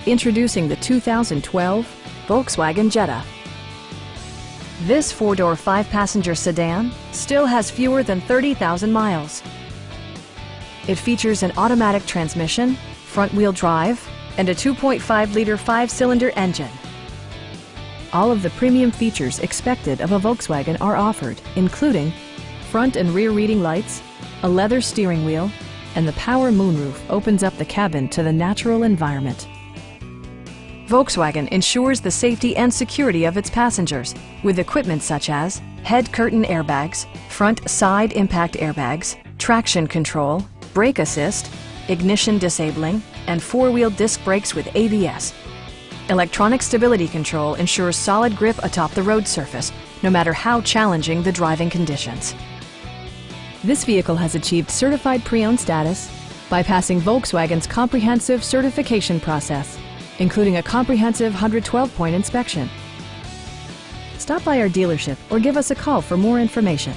Introducing the 2012 Volkswagen Jetta. This four-door, five-passenger sedan still has fewer than 30,000 miles. It features an automatic transmission, front-wheel drive, and a 2.5-liter five-cylinder engine. All of the premium features expected of a Volkswagen are offered, including front and rear reading lights, a leather steering wheel, and the power moonroof opens up the cabin to the natural environment. Volkswagen ensures the safety and security of its passengers with equipment such as head curtain airbags, front side impact airbags, traction control, brake assist, ignition disabling, and four-wheel disc brakes with ABS. Electronic stability control ensures solid grip atop the road surface, no matter how challenging the driving conditions. This vehicle has achieved certified pre-owned status by passing Volkswagen's comprehensive certification process, including a comprehensive 112-point inspection. Stop by our dealership or give us a call for more information.